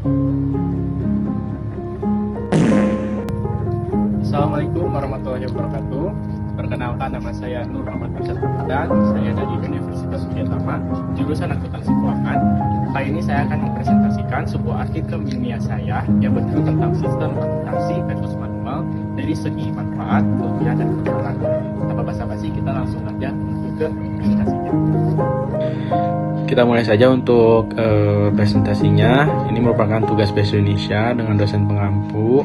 Assalamualaikum warahmatullahi wabarakatuh. Perkenalkan, nama saya Nur Muhammad Arsyad Ramadan. Saya dari Universitas Suryatama, jurusan Akuntansi Keuangan. Kali ini saya akan mempresentasikan sebuah artikel ilmiah saya yang berjudul tentang sistem akuntansi versus manual dari segi manfaat, kelebihan, dan kekurangan. Tanpa basa-basi, kita langsung aja menuju ke presentasinya. Kita mulai saja untuk presentasinya. Ini merupakan tugas Bahasa Indonesia dengan dosen pengampu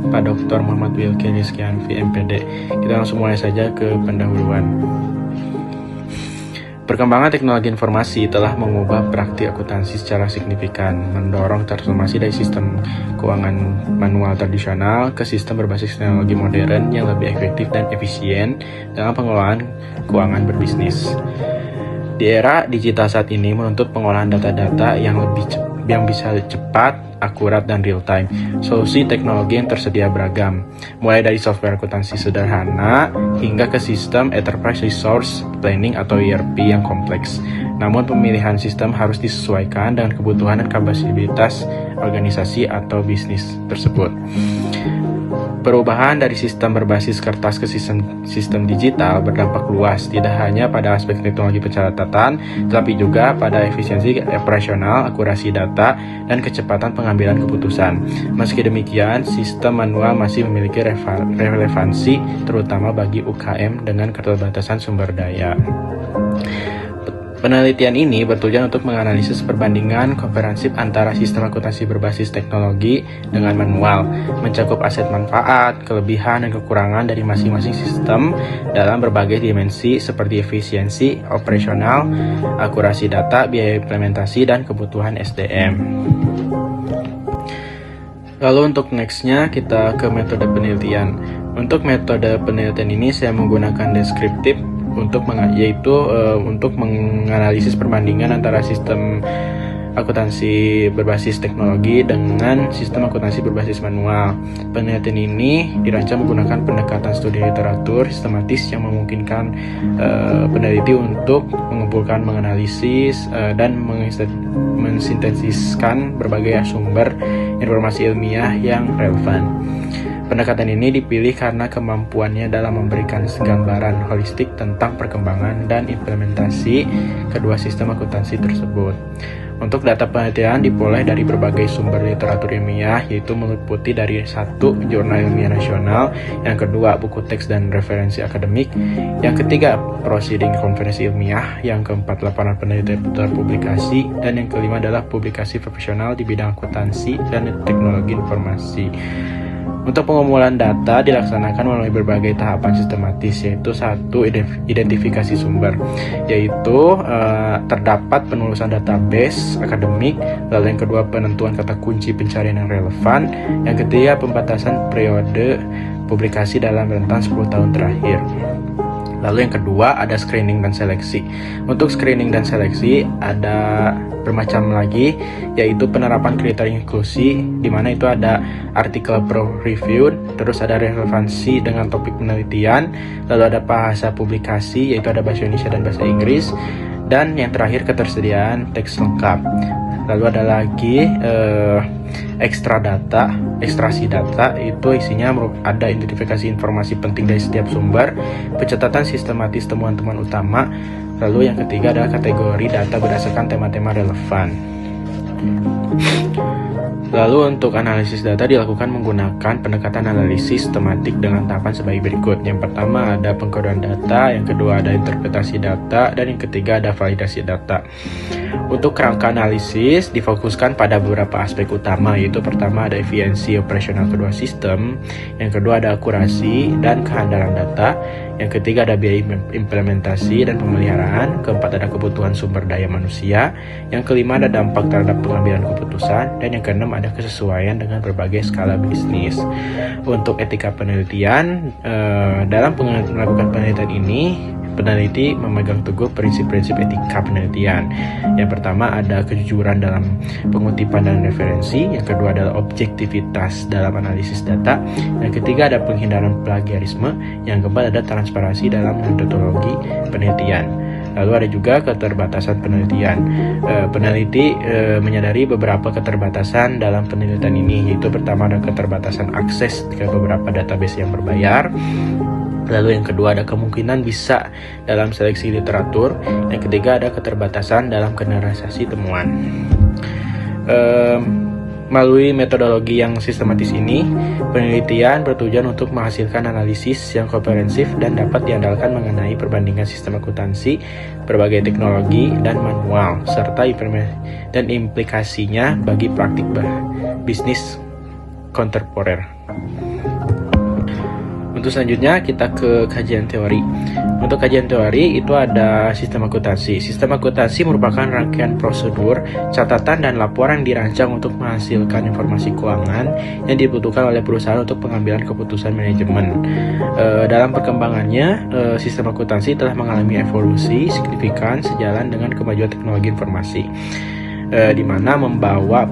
Pak Dr. Muhammad Wilky Rizkyan VMPD. Kita langsung mulai saja ke pendahuluan. Perkembangan teknologi informasi telah mengubah praktik akuntansi secara signifikan, mendorong transformasi dari sistem keuangan manual tradisional ke sistem berbasis teknologi modern yang lebih efektif dan efisien dalam pengelolaan keuangan berbisnis. Di era digital saat ini menuntut pengolahan data-data yang bisa cepat, akurat, dan real time. Solusi teknologi yang tersedia beragam, mulai dari software akuntansi sederhana hingga ke sistem Enterprise Resource Planning atau ERP yang kompleks. Namun pemilihan sistem harus disesuaikan dengan kebutuhan dan kapasitas organisasi atau bisnis tersebut. Perubahan dari sistem berbasis kertas ke sistem digital berdampak luas, tidak hanya pada aspek teknologi pencatatan, tetapi juga pada efisiensi operasional, akurasi data, dan kecepatan pengambilan keputusan. Meski demikian, sistem manual masih memiliki relevansi, terutama bagi UKM dengan keterbatasan sumber daya. Penelitian ini bertujuan untuk menganalisis perbandingan komprehensif antara sistem akuntansi berbasis teknologi dengan manual, mencakup aset manfaat, kelebihan, dan kekurangan dari masing-masing sistem dalam berbagai dimensi seperti efisiensi, operasional, akurasi data, biaya implementasi, dan kebutuhan SDM. Lalu untuk nextnya kita ke metode penelitian. Untuk metode penelitian ini saya menggunakan deskriptif untuk menganalisis perbandingan antara sistem akuntansi berbasis teknologi dengan sistem akuntansi berbasis manual. Penelitian ini dirancang menggunakan pendekatan studi literatur sistematis yang memungkinkan peneliti untuk mengumpulkan, menganalisis, dan mensintesiskan berbagai sumber informasi ilmiah yang relevan. Pendekatan ini dipilih karena kemampuannya dalam memberikan gambaran holistik tentang perkembangan dan implementasi kedua sistem akuntansi tersebut. Untuk data penelitian diperoleh dari berbagai sumber literatur ilmiah, yaitu meliputi dari 1. Jurnal Ilmiah Nasional, yang kedua buku teks dan referensi akademik, yang ketiga proceeding konferensi ilmiah, yang keempat laporan penelitian terpublikasi, dan yang kelima adalah publikasi profesional di bidang akuntansi dan teknologi informasi. Untuk pengumpulan data dilaksanakan melalui berbagai tahapan sistematis, yaitu 1. Identifikasi sumber, yaitu terdapat penulisan database akademik, lalu yang kedua penentuan kata kunci pencarian yang relevan, yang ketiga pembatasan periode publikasi dalam rentang 10 tahun terakhir. Lalu yang kedua ada screening dan seleksi. Untuk screening dan seleksi ada bermacam lagi, yaitu penerapan kriteria inklusi, di mana itu ada artikel pro review, terus ada relevansi dengan topik penelitian, lalu ada bahasa publikasi, yaitu ada bahasa Indonesia dan bahasa Inggris, dan yang terakhir ketersediaan teks lengkap. Lalu ada lagi ekstrasi data, itu isinya ada identifikasi informasi penting dari setiap sumber, pencatatan sistematis temuan-temuan utama, lalu yang ketiga adalah kategori data berdasarkan tema-tema relevan. Lalu untuk analisis data dilakukan menggunakan pendekatan analisis sistematik dengan tahapan sebagai berikut. Yang pertama ada pengkodean data, yang kedua ada interpretasi data, dan yang ketiga ada validasi data. Untuk kerangka analisis difokuskan pada beberapa aspek utama, yaitu pertama ada efisiensi operasional kedua sistem, yang kedua ada akurasi dan kehandalan data, yang ketiga ada biaya implementasi dan pemeliharaan, keempat ada kebutuhan sumber daya manusia, yang kelima ada dampak terhadap pengambilan keputusan, dan yang keenam ada kesesuaian dengan berbagai skala bisnis. Untuk etika penelitian, dalam melakukan penelitian ini peneliti memegang teguh prinsip-prinsip etika penelitian. Yang pertama ada kejujuran dalam pengutipan dan referensi, yang kedua adalah objektivitas dalam analisis data, yang ketiga ada penghindaran plagiarisme, yang keempat ada transparansi dalam metodologi penelitian. Lalu ada juga keterbatasan penelitian. Peneliti menyadari beberapa keterbatasan dalam penelitian ini, yaitu pertama ada keterbatasan akses ke beberapa database yang berbayar. Lalu yang kedua ada kemungkinan bisa dalam seleksi literatur. Yang ketiga ada keterbatasan dalam generalisasi temuan. Melalui metodologi yang sistematis ini, penelitian bertujuan untuk menghasilkan analisis yang komprehensif dan dapat diandalkan mengenai perbandingan sistem akuntansi, berbagai teknologi, dan manual, serta dan implikasinya bagi praktik bisnis kontemporer. Untuk selanjutnya kita ke kajian teori. Untuk kajian teori itu ada sistem akuntansi. Sistem akuntansi merupakan rangkaian prosedur, catatan, dan laporan yang dirancang untuk menghasilkan informasi keuangan yang dibutuhkan oleh perusahaan untuk pengambilan keputusan manajemen. Dalam perkembangannya, sistem akuntansi telah mengalami evolusi signifikan sejalan dengan kemajuan teknologi informasi, di mana membawa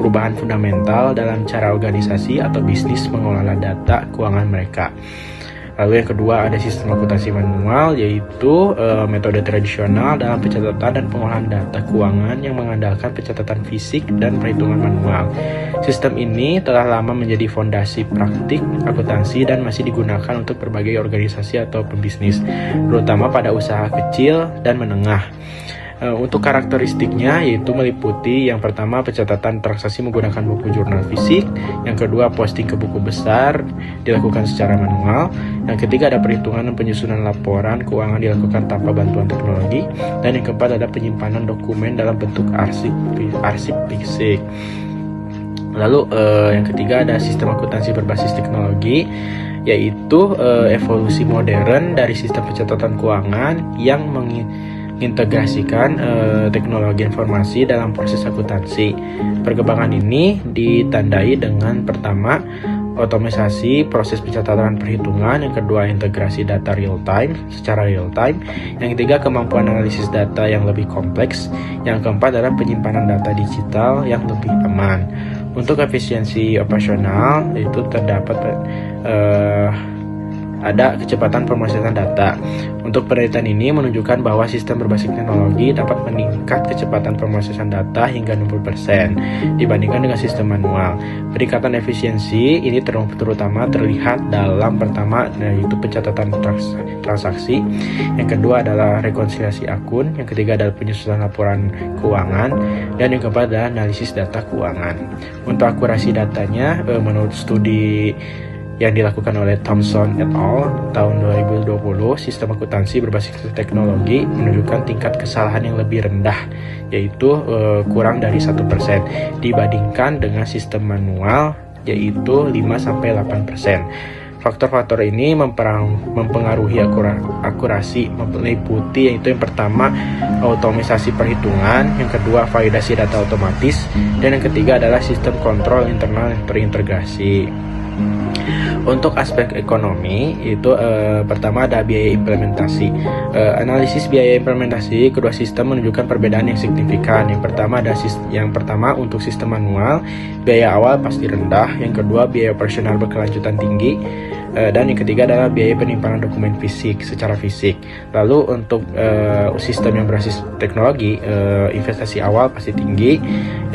perubahan fundamental dalam cara organisasi atau bisnis mengelola data keuangan mereka. Lalu yang kedua ada sistem akuntansi manual, yaitu metode tradisional dalam pencatatan dan pengolahan data keuangan yang mengandalkan pencatatan fisik dan perhitungan manual. Sistem ini telah lama menjadi fondasi praktik akuntansi dan masih digunakan untuk berbagai organisasi atau pembisnis, terutama pada usaha kecil dan menengah. Untuk karakteristiknya yaitu meliputi yang pertama pencatatan transaksi menggunakan buku jurnal fisik, yang kedua posting ke buku besar dilakukan secara manual, yang ketiga ada perhitungan dan penyusunan laporan keuangan dilakukan tanpa bantuan teknologi, dan yang keempat ada penyimpanan dokumen dalam bentuk arsip fisik. Lalu yang ketiga ada sistem akuntansi berbasis teknologi, yaitu evolusi modern dari sistem pencatatan keuangan yang mengintegrasikan teknologi informasi dalam proses akuntansi. Perkembangan ini ditandai dengan pertama, otomatisasi proses pencatatan perhitungan, yang kedua integrasi data secara real time, yang ketiga kemampuan analisis data yang lebih kompleks, yang keempat adalah penyimpanan data digital yang lebih aman. Untuk efisiensi operasional itu terdapat ada kecepatan pemrosesan data. Untuk penelitian ini menunjukkan bahwa sistem berbasis teknologi dapat meningkat kecepatan pemrosesan data hingga 60% dibandingkan dengan sistem manual. Peningkatan efisiensi ini terutama terlihat dalam pertama yaitu pencatatan transaksi, yang kedua adalah rekonsiliasi akun, yang ketiga adalah penyusunan laporan keuangan, dan yang keempat adalah analisis data keuangan. Untuk akurasi datanya, menurut studi yang dilakukan oleh Thomson et al. Tahun 2020, sistem akuntansi berbasis teknologi menunjukkan tingkat kesalahan yang lebih rendah, yaitu kurang dari 1% dibandingkan dengan sistem manual, yaitu 5-8%. Faktor-faktor ini mempengaruhi akurasi, meliputi yaitu yang pertama otomatisasi perhitungan, yang kedua validasi data otomatis, dan yang ketiga adalah sistem kontrol internal yang terintegrasi. Untuk aspek ekonomi itu pertama ada biaya implementasi. Analisis biaya implementasi kedua sistem menunjukkan perbedaan yang signifikan. Yang pertama untuk sistem manual, biaya awal pasti rendah, yang kedua biaya operasional berkelanjutan tinggi, dan yang ketiga adalah biaya penyimpanan dokumen fisik secara fisik. Lalu untuk sistem yang berbasis teknologi, investasi awal pasti tinggi,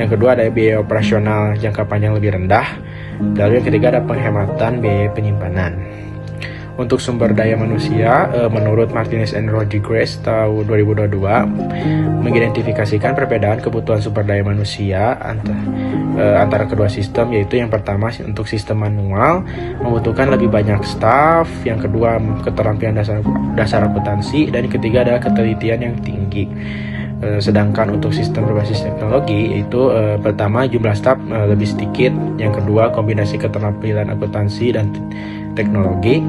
yang kedua ada biaya operasional jangka panjang lebih rendah, lalu yang ketiga ada penghematan biaya penyimpanan. Untuk sumber daya manusia, menurut Martinez and Rodriguez tahun 2022 mengidentifikasikan perbedaan kebutuhan sumber daya manusia antara kedua sistem, yaitu yang pertama untuk sistem manual membutuhkan lebih banyak staff, yang kedua keterampilan dasar akuntansi, dan yang ketiga adalah ketelitian yang tinggi. Sedangkan untuk sistem berbasis teknologi itu pertama jumlah staf lebih sedikit, yang kedua kombinasi keterampilan akuntansi dan teknologi,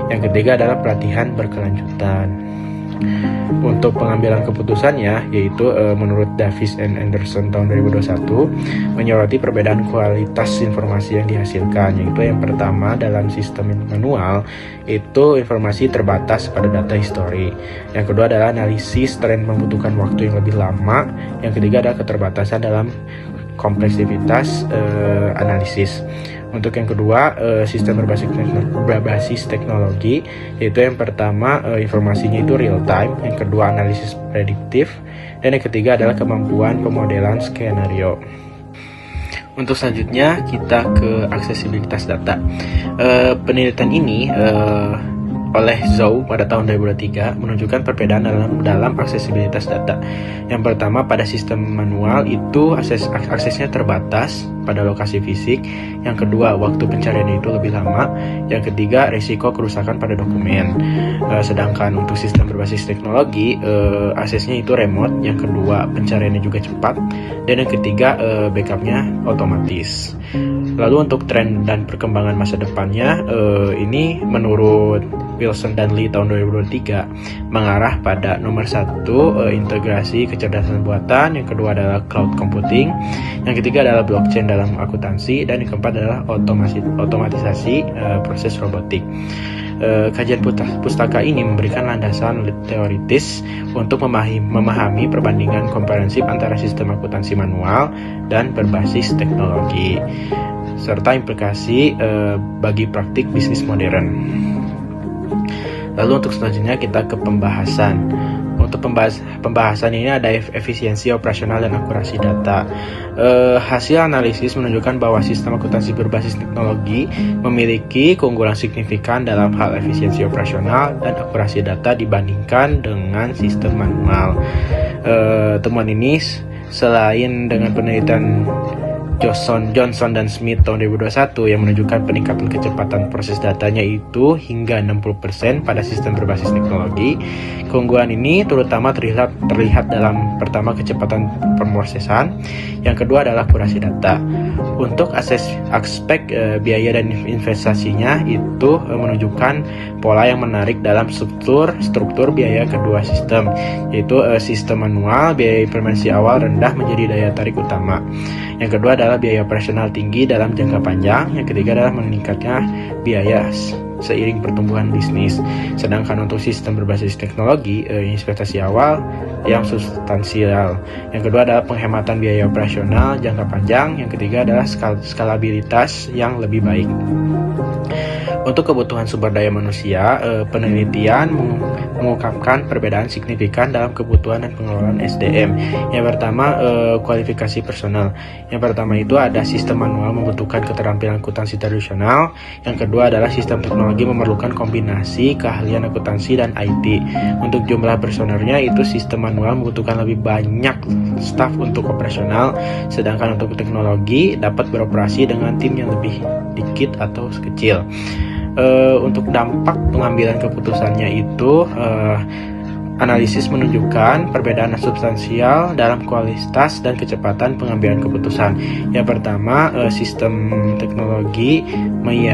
yang ketiga adalah pelatihan berkelanjutan. Untuk pengambilan keputusannya yaitu menurut Davis and Anderson tahun 2021 menyoroti perbedaan kualitas informasi yang dihasilkan, yaitu yang pertama dalam sistem manual itu informasi terbatas pada data histori, yang kedua adalah analisis tren membutuhkan waktu yang lebih lama, yang ketiga adalah keterbatasan dalam kompleksitas analisis. Untuk yang kedua, sistem berbasis teknologi, yaitu yang pertama informasinya itu real time, yang kedua analisis prediktif, dan yang ketiga adalah kemampuan pemodelan skenario. Untuk selanjutnya kita ke aksesibilitas data. Penelitian ini oleh Zhou pada tahun 2023 menunjukkan perbedaan dalam aksesibilitas data. Yang pertama, pada sistem manual itu aksesnya terbatas pada lokasi fisik. Yang kedua, waktu pencarian itu lebih lama. Yang ketiga, risiko kerusakan pada dokumen. Sedangkan untuk sistem berbasis teknologi, aksesnya itu remote. Yang kedua, pencariannya juga cepat. Dan yang ketiga, backupnya otomatis. Lalu untuk tren dan perkembangan masa depannya, ini menurut Wilson dan Lee tahun 2023 mengarah pada nomor 1 integrasi kecerdasan buatan, yang kedua adalah cloud computing, yang ketiga adalah blockchain dalam akuntansi, dan yang keempat adalah otomatisasi proses robotik. Kajian pustaka ini memberikan landasan teoritis untuk memahami perbandingan komprehensif antara sistem akuntansi manual dan berbasis teknologi, serta implikasi bagi praktik bisnis modern. Lalu untuk selanjutnya kita ke pembahasan. Untuk pembahasan ini ada efisiensi operasional dan akurasi data. Hasil analisis menunjukkan bahwa sistem akuntansi berbasis teknologi memiliki keunggulan signifikan dalam hal efisiensi operasional dan akurasi data dibandingkan dengan sistem manual. Temuan ini selain dengan penelitian Johnson dan Smith tahun 2021 yang menunjukkan peningkatan kecepatan proses datanya itu hingga 60% pada sistem berbasis teknologi. Keunggulan ini terutama terlihat dalam pertama kecepatan pemrosesan, yang kedua adalah akurasi data. Untuk aspek biaya dan investasinya itu menunjukkan pola yang menarik dalam struktur biaya kedua sistem, yaitu sistem manual biaya implementasi awal rendah menjadi daya tarik utama. Yang kedua adalah biaya operasional tinggi dalam jangka panjang. Yang ketiga adalah meningkatnya biaya seiring pertumbuhan bisnis. Sedangkan untuk sistem berbasis teknologi, investasi awal yang substansial. Yang kedua adalah penghematan biaya operasional jangka panjang. Yang ketiga adalah skalabilitas yang lebih baik. Untuk kebutuhan sumber daya manusia, penelitian mengungkapkan perbedaan signifikan dalam kebutuhan dan pengelolaan SDM. Yang pertama, kualifikasi personal. Yang pertama itu ada sistem manual membutuhkan keterampilan akuntansi tradisional. Yang kedua adalah sistem teknologi memerlukan kombinasi keahlian akuntansi dan IT. Untuk jumlah personelnya itu sistem manual membutuhkan lebih banyak staf untuk operasional, sedangkan untuk teknologi dapat beroperasi dengan tim yang lebih dikit atau kecil. Untuk dampak pengambilan keputusannya itu analisis menunjukkan perbedaan substansial dalam kualitas dan kecepatan pengambilan keputusan. Yang pertama, sistem teknologi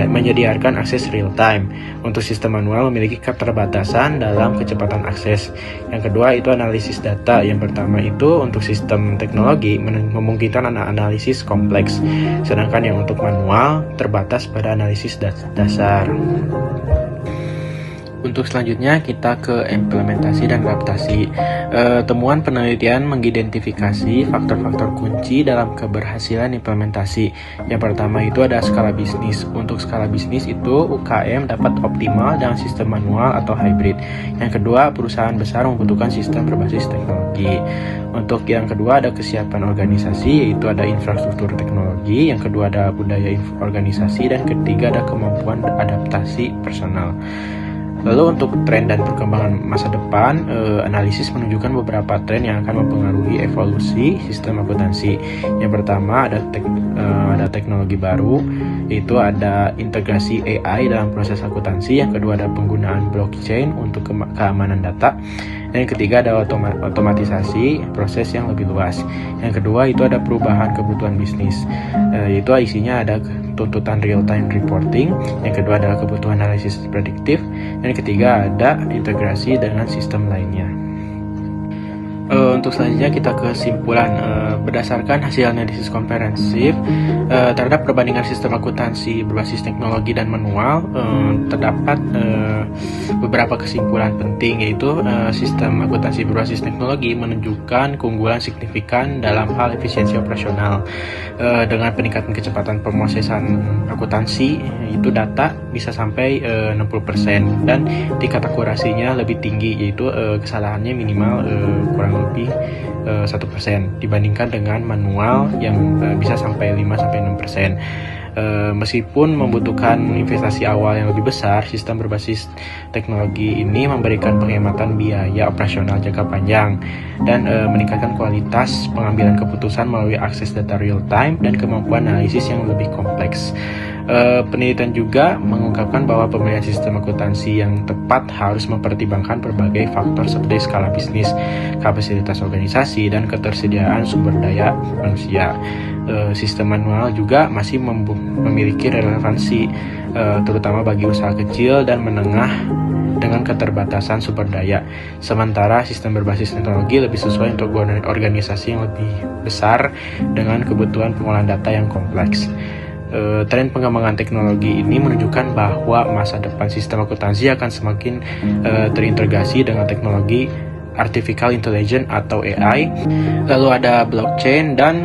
menyediakan akses real time. Untuk sistem manual memiliki keterbatasan dalam kecepatan akses. Yang kedua itu analisis data. Yang pertama itu untuk sistem teknologi memungkinkan analisis kompleks, sedangkan yang untuk manual terbatas pada analisis dasar. Untuk selanjutnya kita ke implementasi dan adaptasi. Temuan penelitian mengidentifikasi faktor-faktor kunci dalam keberhasilan implementasi. Yang pertama itu ada skala bisnis. Untuk skala bisnis itu UKM dapat optimal dengan sistem manual atau hybrid. Yang kedua, perusahaan besar membutuhkan sistem berbasis teknologi. Untuk yang kedua ada kesiapan organisasi, yaitu ada infrastruktur teknologi. Yang kedua ada budaya organisasi, dan ketiga ada kemampuan adaptasi personal. Lalu untuk tren dan perkembangan masa depan, analisis menunjukkan beberapa tren yang akan mempengaruhi evolusi sistem akuntansi. Yang pertama ada teknologi baru, yaitu ada integrasi AI dalam proses akuntansi. Yang kedua ada penggunaan blockchain untuk keamanan data. Dan yang ketiga ada otomatisasi proses yang lebih luas. Yang kedua itu ada perubahan kebutuhan bisnis, yaitu isinya ada tuntutan real-time reporting. Yang kedua adalah kebutuhan analisis prediktif. Dan yang ketiga ada integrasi dengan sistem lainnya. untuk selanjutnya kita ke kesimpulan. Berdasarkan hasil analisis komprehensif terhadap perbandingan sistem akuntansi berbasis teknologi dan manual, terdapat beberapa kesimpulan penting, yaitu sistem akuntansi berbasis teknologi menunjukkan keunggulan signifikan dalam hal efisiensi operasional dengan peningkatan kecepatan pemrosesan akuntansi, itu data bisa sampai 60% dan tingkat akurasinya lebih tinggi, yaitu kesalahannya minimal kurang lebih 1% dibandingkan dengan manual yang bisa sampai 5-6%. Meskipun membutuhkan investasi awal yang lebih besar, sistem berbasis teknologi ini memberikan penghematan biaya operasional jangka panjang dan meningkatkan kualitas pengambilan keputusan melalui akses data real time dan kemampuan analisis yang lebih kompleks. Penelitian juga mengungkapkan bahwa pemilihan sistem akuntansi yang tepat harus mempertimbangkan berbagai faktor seperti skala bisnis, kapasitas organisasi, dan ketersediaan sumber daya manusia. Sistem manual juga masih memiliki relevansi, terutama bagi usaha kecil dan menengah dengan keterbatasan sumber daya. Sementara sistem berbasis teknologi lebih sesuai untuk organisasi yang lebih besar dengan kebutuhan pengolahan data yang kompleks. Tren pengembangan teknologi ini menunjukkan bahwa masa depan sistem akuntansi akan semakin terintegrasi dengan teknologi artificial intelligence atau AI, lalu ada blockchain dan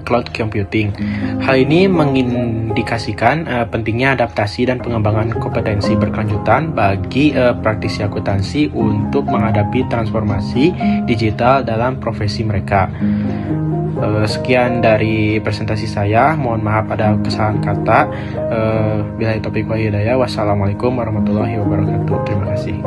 cloud computing. Hal ini mengindikasikan pentingnya adaptasi dan pengembangan kompetensi berkelanjutan bagi praktisi akuntansi untuk menghadapi transformasi digital dalam profesi mereka. Sekian dari presentasi saya. Mohon maaf ada kesalahan kata. Billahi taufiq wal hidayah. Wassalamualaikum warahmatullahi wabarakatuh. Terima kasih.